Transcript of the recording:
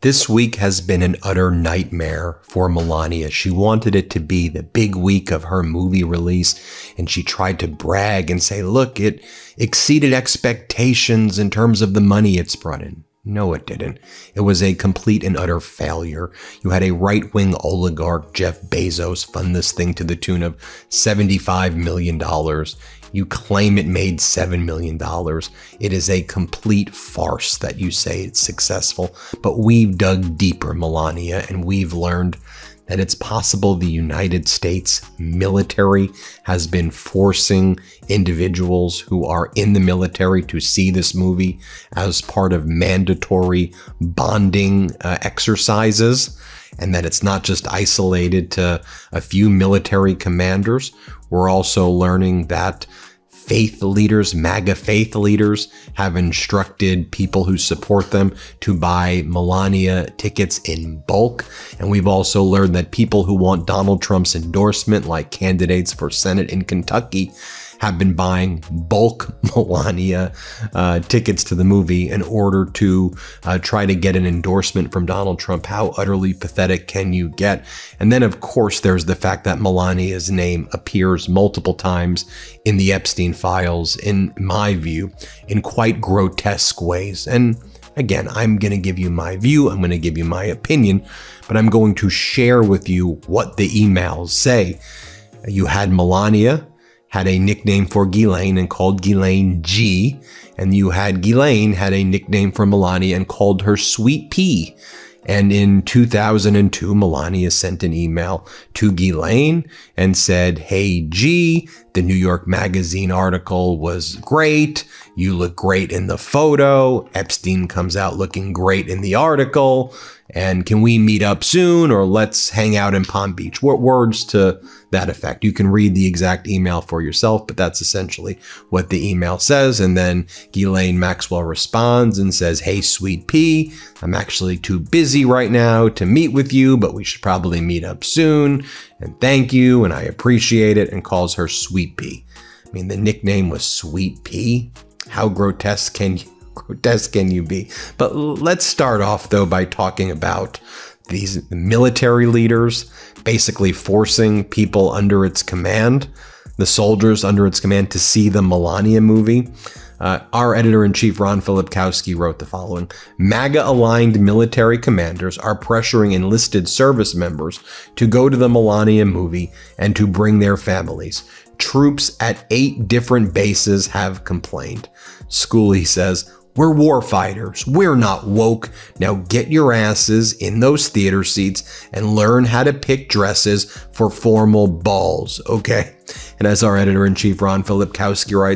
This week has been an utter nightmare for Melania. She wanted it to be the big week of her movie release, and she tried to brag and say, look, it exceeded expectations in terms of the money it's brought in. No, it didn't. It was a complete and utter failure. You had a right-wing oligarch, Jeff Bezos, fund this thing to the tune of $75 million. You claim it made $7 million. It is a complete farce that you say it's successful. But we've dug deeper, Melania, and we've learned that it's possible the United States military has been forcing individuals who are in the military to see this movie as part of mandatory bonding exercises, and that it's not just isolated to a few military commanders. We're also learning that faith leaders, MAGA faith leaders, have instructed people who support them to buy Melania tickets in bulk. And we've also learned that people who want Donald Trump's endorsement, like candidates for Senate in Kentucky, have been buying bulk Melania tickets to the movie in order to try to get an endorsement from Donald Trump. How utterly pathetic can you get? And then, of course, there's the fact that Melania's name appears multiple times in the Epstein files, in my view, in quite grotesque ways. And again, I'm going to give you my view. I'm going to give you my opinion, but I'm going to share with you what the emails say. You had Melania had a nickname for Ghislaine and called Ghislaine G, and you had Ghislaine had a nickname for Melania and called her Sweet Pea. And in 2002, Melania sent an email to Ghislaine and said, hey, G, the New York Magazine article was great. You look great in the photo. Epstein comes out looking great in the article. And can we meet up soon, or let's hang out in Palm Beach? What words to that effect? You can read the exact email for yourself, but that's essentially what the email says. And then Ghislaine Maxwell responds and says, hey, Sweet Pea, I'm actually too busy right now to meet with you, but we should probably meet up soon. And thank you, and I appreciate it, and calls her Sweet Pea. I mean, the nickname was Sweet Pea. How grotesque can you be? But let's start off, though, by talking about these military leaders basically forcing people under its command, the soldiers under its command, to see the Melania movie. Our editor-in-chief, Ron Filipkowski, wrote the following: MAGA-aligned military commanders are pressuring enlisted service members to go to the Melania movie and to bring their families. Troops at 8 different bases have complained. Schooley says, we're war fighters. We're not woke. Now get your asses in those theater seats and learn how to pick dresses for formal balls, okay? And as our editor-in-chief, Ron Filipkowski, writes,